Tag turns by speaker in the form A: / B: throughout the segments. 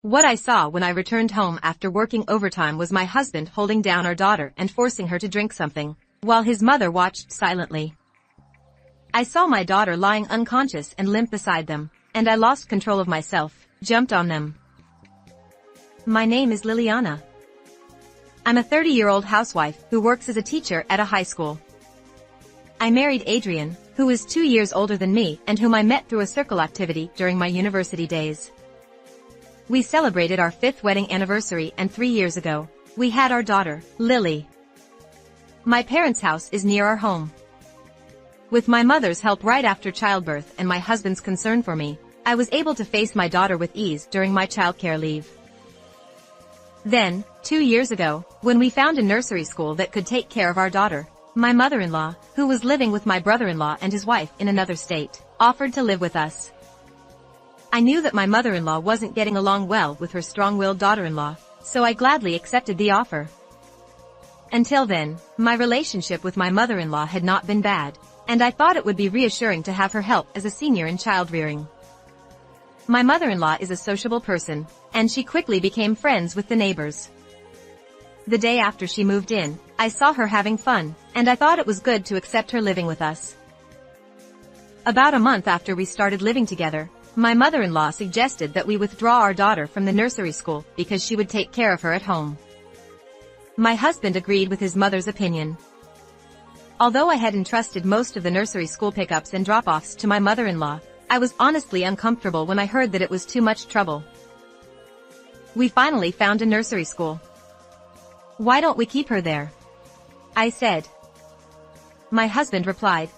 A: What I saw when I returned home after working overtime was my husband holding down our daughter and forcing her to drink something, while his mother watched silently. I saw my daughter lying unconscious and limp beside them, and I lost control of myself, jumped on them. My name is Liliana. I'm a 30-year-old housewife who works as a teacher at a high school. I married Adrian, who is 2 years older than me and whom I met through a circle activity during my university days. We celebrated our 5th wedding anniversary, and 3 years ago, we had our daughter, Lily. My parents' house is near our home. With my mother's help right after childbirth and my husband's concern for me, I was able to face my daughter with ease during my childcare leave. Then, 2 years ago, when we found a nursery school that could take care of our daughter, my mother-in-law, who was living with my brother-in-law and his wife in another state, offered to live with us. I knew that my mother-in-law wasn't getting along well with her strong-willed daughter-in-law, so I gladly accepted the offer. Until then, my relationship with my mother-in-law had not been bad, and I thought it would be reassuring to have her help as a senior in child-rearing. My mother-in-law is a sociable person, and she quickly became friends with the neighbors. The day after she moved in, I saw her having fun, and I thought it was good to accept her living with us. About a month after we started living together, my mother-in-law suggested that we withdraw our daughter from the nursery school because she would take care of her at home. My husband agreed with his mother's opinion. Although I had entrusted most of the nursery school pickups and drop-offs to my mother-in-law, I was honestly uncomfortable when I heard that it was too much trouble. We finally found a nursery school. "Why don't we keep her there?" I said. My husband replied,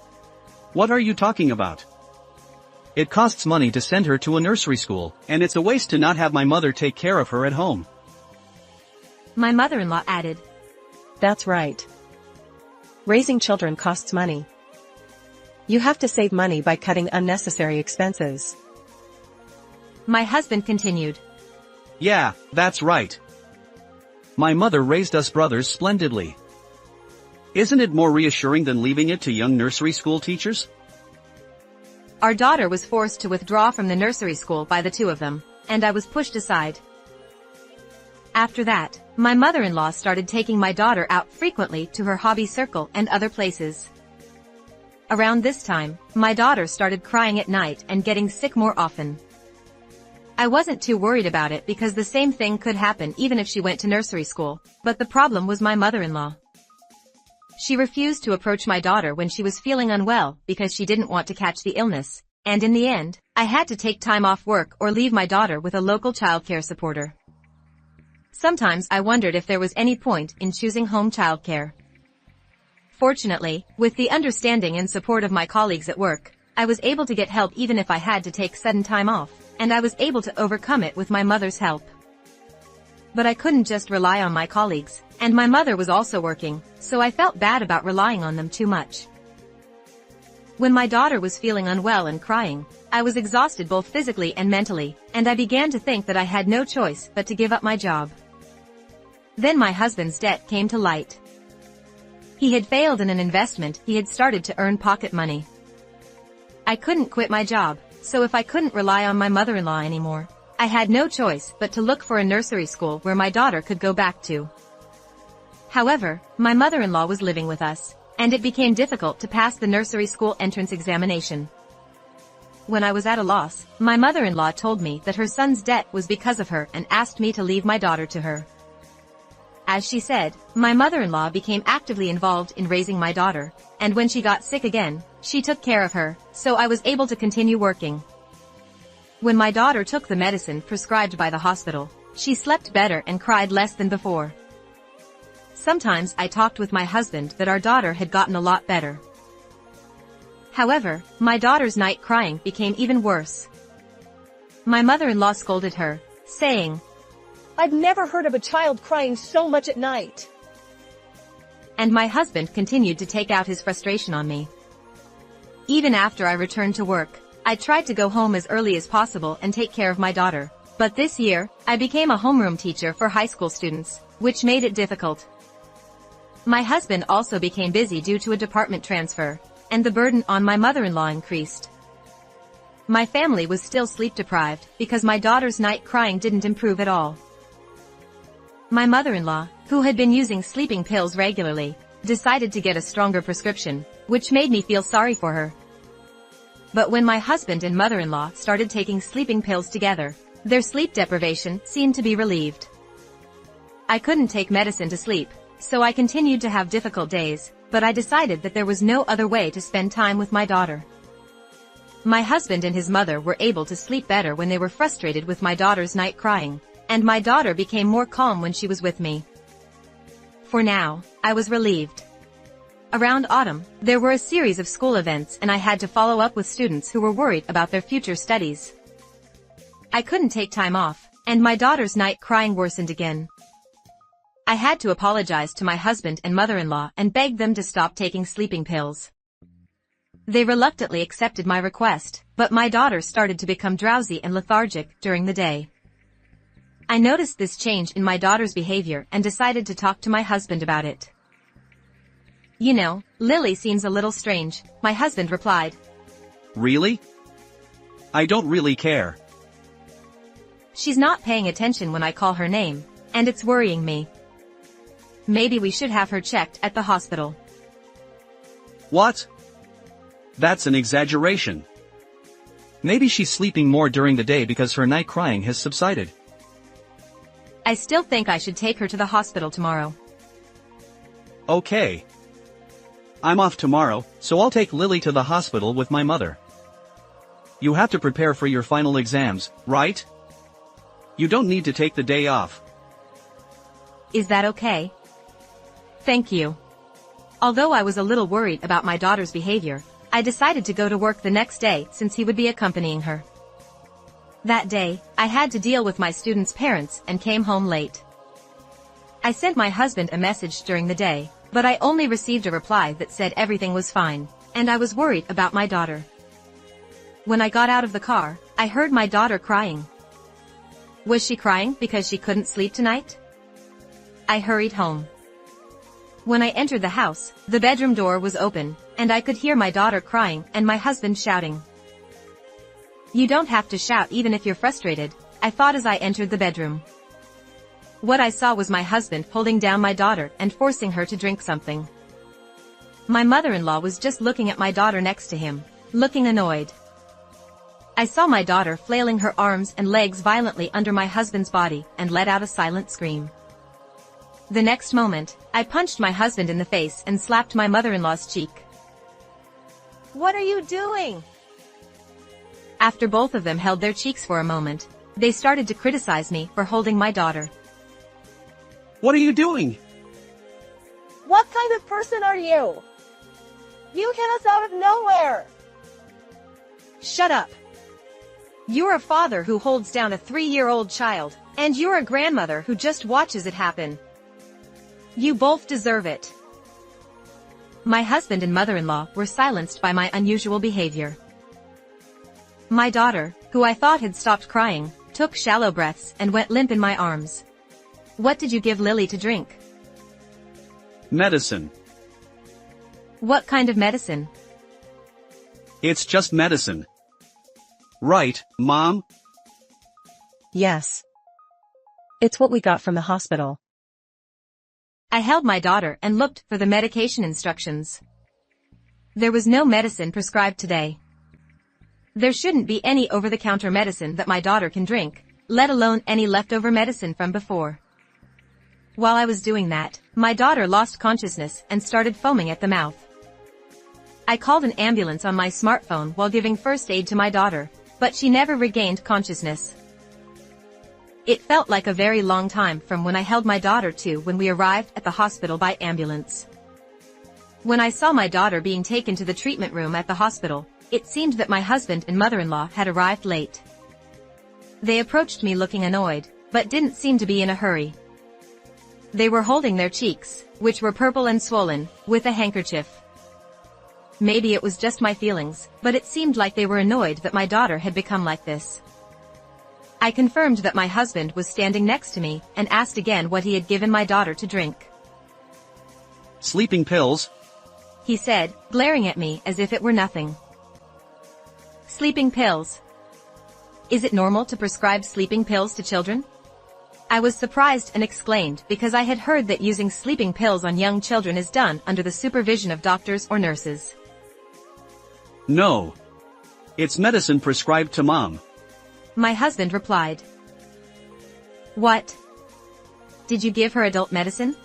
B: "What are you talking about? It costs money to send her to a nursery school, and it's a waste to not have my mother take care of her at home."
A: My mother-in-law added,
C: "That's right. Raising children costs money. You have to save money by cutting unnecessary expenses."
A: My husband continued,
B: "Yeah, that's right. My mother raised us brothers splendidly. Isn't it more reassuring than leaving it to young nursery school teachers?"
A: Our daughter was forced to withdraw from the nursery school by the two of them, and I was pushed aside. After that, my mother-in-law started taking my daughter out frequently to her hobby circle and other places. Around this time, my daughter started crying at night and getting sick more often. I wasn't too worried about it because the same thing could happen even if she went to nursery school, but the problem was my mother-in-law. She refused to approach my daughter when she was feeling unwell because she didn't want to catch the illness, and in the end, I had to take time off work or leave my daughter with a local childcare supporter. Sometimes I wondered if there was any point in choosing home childcare. Fortunately, with the understanding and support of my colleagues at work, I was able to get help even if I had to take sudden time off, and I was able to overcome it with my mother's help. But I couldn't just rely on my colleagues, and my mother was also working, so I felt bad about relying on them too much. When my daughter was feeling unwell and crying, I was exhausted both physically and mentally, and I began to think that I had no choice but to give up my job. Then my husband's debt came to light. He had failed in an investment he had started to earn pocket money. I couldn't quit my job, so if I couldn't rely on my mother-in-law anymore, I had no choice but to look for a nursery school where my daughter could go back to. However, my mother-in-law was living with us, and it became difficult to pass the nursery school entrance examination. When I was at a loss, my mother-in-law told me that her son's debt was because of her and asked me to leave my daughter to her. As she said, my mother-in-law became actively involved in raising my daughter, and when she got sick again, she took care of her, so I was able to continue working. When my daughter took the medicine prescribed by the hospital, she slept better and cried less than before. Sometimes I talked with my husband that our daughter had gotten a lot better. However, my daughter's night crying became even worse. My mother-in-law scolded her, saying,
D: "I've never heard of a child crying so much at night."
A: And my husband continued to take out his frustration on me. Even after I returned to work, I tried to go home as early as possible and take care of my daughter, but this year, I became a homeroom teacher for high school students, which made it difficult. My husband also became busy due to a department transfer, and the burden on my mother-in-law increased. My family was still sleep-deprived because my daughter's night crying didn't improve at all. My mother-in-law, who had been using sleeping pills regularly, decided to get a stronger prescription, which made me feel sorry for her. But when my husband and mother-in-law started taking sleeping pills together, their sleep deprivation seemed to be relieved. I couldn't take medicine to sleep, so I continued to have difficult days, but I decided that there was no other way to spend time with my daughter. My husband and his mother were able to sleep better when they were frustrated with my daughter's night crying, and my daughter became more calm when she was with me. For now, I was relieved. Around autumn, there were a series of school events and I had to follow up with students who were worried about their future studies. I couldn't take time off, and my daughter's night crying worsened again. I had to apologize to my husband and mother-in-law and beg them to stop taking sleeping pills. They reluctantly accepted my request, but my daughter started to become drowsy and lethargic during the day. I noticed this change in my daughter's behavior and decided to talk to my husband about it. "You know, Lily seems a little strange," my husband replied.
B: Really? I don't really care.
A: "She's not paying attention when I call her name, and it's worrying me. Maybe we should have her checked at the hospital."
B: What? That's an exaggeration. Maybe she's sleeping more during the day because her night crying has subsided.
A: "I still think I should take her to the hospital tomorrow."
B: Okay. I'm off tomorrow, so I'll take Lily to the hospital with my mother. You have to prepare for your final exams, right? You don't need to take the day off.
A: "Is that okay?" "Thank you." Although I was a little worried about my daughter's behavior, I decided to go to work the next day since he would be accompanying her. That day, I had to deal with my students' parents and came home late. I sent my husband a message during the day, but I only received a reply that said everything was fine, and I was worried about my daughter. When I got out of the car, I heard my daughter crying. Was she crying because she couldn't sleep tonight? I hurried home. When I entered the house, the bedroom door was open, and I could hear my daughter crying and my husband shouting. "You don't have to shout even if you're frustrated," I thought as I entered the bedroom. What I saw was my husband holding down my daughter and forcing her to drink something. My mother-in-law was just looking at my daughter next to him, looking annoyed. I saw my daughter flailing her arms and legs violently under my husband's body and let out a silent scream. The next moment, I punched my husband in the face and slapped my mother-in-law's cheek.
D: What are you doing?
A: After both of them held their cheeks for a moment, they started to criticize me for holding my daughter.
B: What are you doing?
D: What kind of person are you? You hit us out of nowhere.
A: Shut up. You're a father who holds down a 3-year-old child, and you're a grandmother who just watches it happen. You both deserve it. My husband and mother-in-law were silenced by my unusual behavior. My daughter, who I thought had stopped crying, took shallow breaths and went limp in my arms. "What did you give Lily to drink?"
B: Medicine.
A: "What kind of medicine?"
B: It's just medicine. Right, Mom?
C: Yes. It's what we got from the hospital.
A: I held my daughter and looked for the medication instructions. There was no medicine prescribed today. There shouldn't be any over-the-counter medicine that my daughter can drink, let alone any leftover medicine from before. While I was doing that, my daughter lost consciousness and started foaming at the mouth. I called an ambulance on my smartphone while giving first aid to my daughter, but she never regained consciousness. It felt like a very long time from when I held my daughter to when we arrived at the hospital by ambulance. When I saw my daughter being taken to the treatment room at the hospital, it seemed that my husband and mother-in-law had arrived late. They approached me looking annoyed, but didn't seem to be in a hurry. They were holding their cheeks, which were purple and swollen, with a handkerchief. Maybe it was just my feelings, but it seemed like they were annoyed that my daughter had become like this. I confirmed that my husband was standing next to me and asked again what he had given my daughter to drink.
B: Sleeping pills?
A: He said, glaring at me as if it were nothing. Sleeping pills. Is it normal to prescribe sleeping pills to children? I was surprised and exclaimed because I had heard that using sleeping pills on young children is done under the supervision of doctors or nurses.
B: No. It's medicine prescribed to mom.
A: My husband replied. What? Did you give her adult medicine?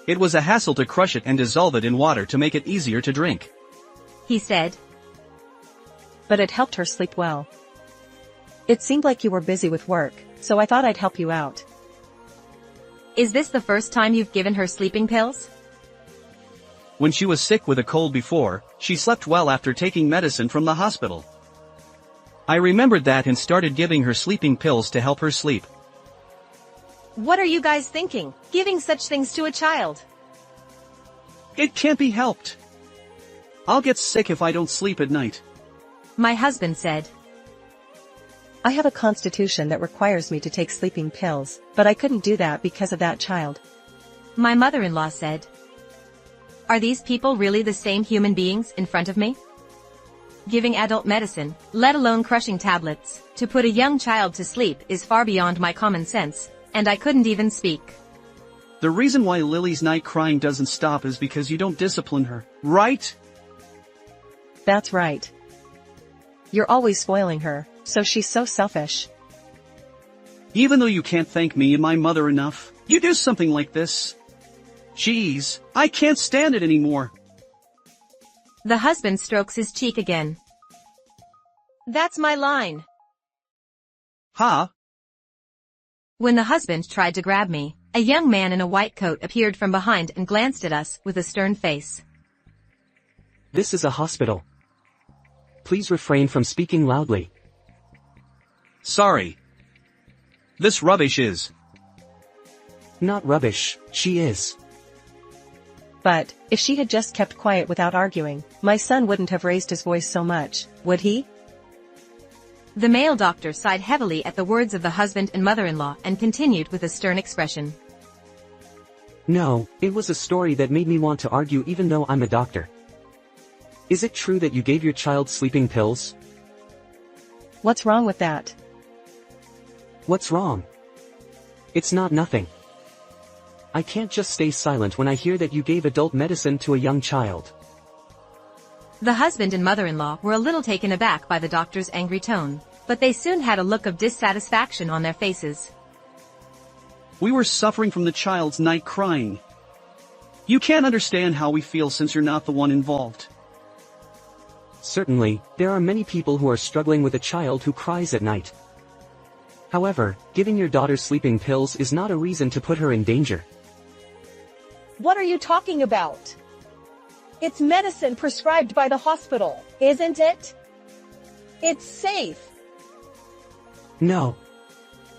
B: It was a hassle to crush it and dissolve it in water to make it easier to drink.
A: He said.
C: But it helped her sleep well. It seemed like you were busy with work, so I thought I'd help you out.
A: Is this the first time you've given her sleeping pills?
B: When she was sick with a cold before, she slept well after taking medicine from the hospital. I remembered that and started giving her sleeping pills to help her sleep.
A: What are you guys thinking, giving such things to a child?
B: It can't be helped. I'll get sick if I don't sleep at night.
A: My husband said.
C: I have a constitution that requires me to take sleeping pills, but I couldn't do that because of that child.
A: My mother-in-law said. Are these people really the same human beings in front of me? Giving adult medicine, let alone crushing tablets, to put a young child to sleep is far beyond my common sense, and I couldn't even speak.
B: The reason why Lily's night crying doesn't stop is because you don't discipline her, right?
C: That's right. You're always spoiling her, so she's so selfish.
B: Even though you can't thank me and my mother enough, you do something like this. Jeez, I can't stand it anymore.
A: The husband strokes his cheek again. That's my line.
B: Huh?
A: When the husband tried to grab me, a young man in a white coat appeared from behind and glanced at us with a stern face.
E: This is a hospital. Please refrain from speaking loudly.
B: Sorry. This rubbish is.
E: Not rubbish, she is.
C: But, if she had just kept quiet without arguing, my son wouldn't have raised his voice so much, would he?
A: The male doctor sighed heavily at the words of the husband and mother-in-law and continued with a stern expression.
E: No, it was a story that made me want to argue even though I'm a doctor. Is it true that you gave your child sleeping pills?
C: What's wrong with that?
E: What's wrong? It's not nothing. I can't just stay silent when I hear that you gave adult medicine to a young child.
A: The husband and mother-in-law were a little taken aback by the doctor's angry tone, but they soon had a look of dissatisfaction on their faces.
B: We were suffering from the child's night crying. You can't understand how we feel since you're not the one involved.
E: Certainly, there are many people who are struggling with a child who cries at night. However, giving your daughter sleeping pills is not a reason to put her in danger.
D: What are you talking about? It's medicine prescribed by the hospital, isn't it? It's safe.
E: No.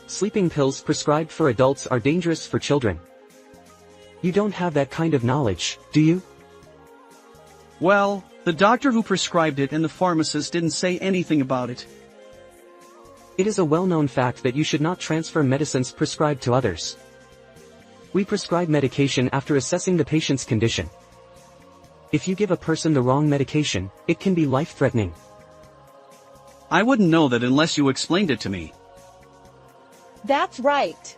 E: Sleeping pills prescribed for adults are dangerous for children. You don't have that kind of knowledge, do you?
B: Well, the doctor who prescribed it and the pharmacist didn't say anything about it.
E: It is a well-known fact that you should not transfer medicines prescribed to others. We prescribe medication after assessing the patient's condition. If you give a person the wrong medication, it can be life-threatening.
B: I wouldn't know that unless you explained it to me.
D: That's right.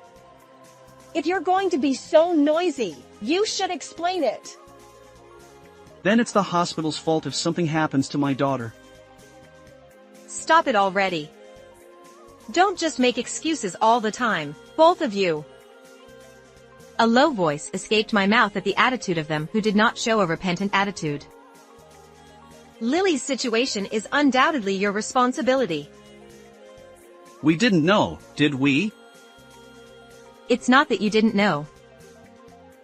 D: If you're going to be so noisy, you should explain it.
B: Then it's the hospital's fault if something happens to my daughter.
A: Stop it already. Don't just make excuses all the time, both of you. A low voice escaped my mouth at the attitude of them who did not show a repentant attitude. Lily's situation is undoubtedly your responsibility.
B: We didn't know, did we?
A: It's not that you didn't know.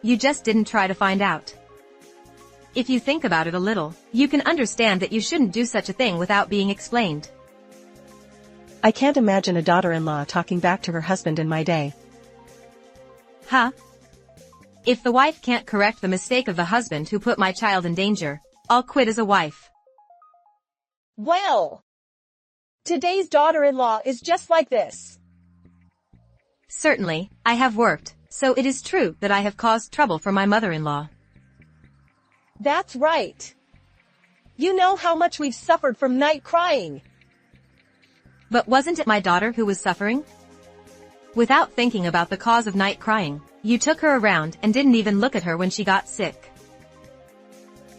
A: You just didn't try to find out. If you think about it a little, you can understand that you shouldn't do such a thing without being explained.
C: I can't imagine a daughter-in-law talking back to her husband in my day.
A: Huh? If the wife can't correct the mistake of the husband who put my child in danger, I'll quit as a wife.
D: Well, today's daughter-in-law is just like this.
A: Certainly, I have worked, so it is true that I have caused trouble for my mother-in-law.
D: That's right. You know how much we've suffered from night crying.
A: But wasn't it my daughter who was suffering? Without thinking about the cause of night crying, you took her around and didn't even look at her when she got sick.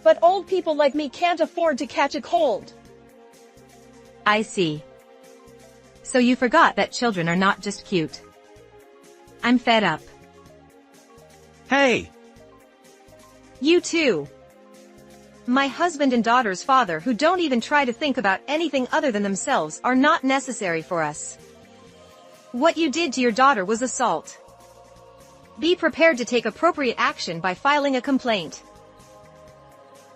D: But old people like me can't afford to catch a cold.
A: I see. So you forgot that children are not just cute. I'm fed up.
B: Hey!
A: You too. My husband and daughter's father, who don't even try to think about anything other than themselves, are not necessary for us. What you did to your daughter was assault. Be prepared to take appropriate action by filing a complaint.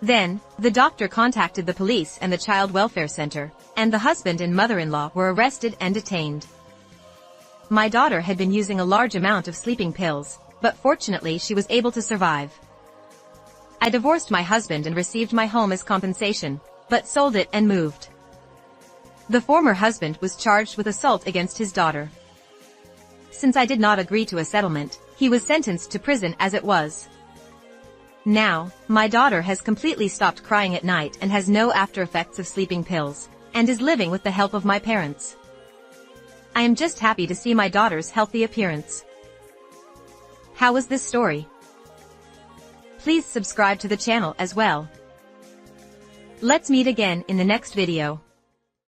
A: Then, the doctor contacted the police and the child welfare center, and the husband and mother-in-law were arrested and detained. My daughter had been using a large amount of sleeping pills, but fortunately she was able to survive. I divorced my husband and received my home as compensation, but sold it and moved. The former husband was charged with assault against his daughter. Since I did not agree to a settlement, he was sentenced to prison as it was. Now, my daughter has completely stopped crying at night and has no after effects of sleeping pills, and is living with the help of my parents. I am just happy to see my daughter's healthy appearance. How was this story? Please subscribe to the channel as well. Let's meet again in the next video.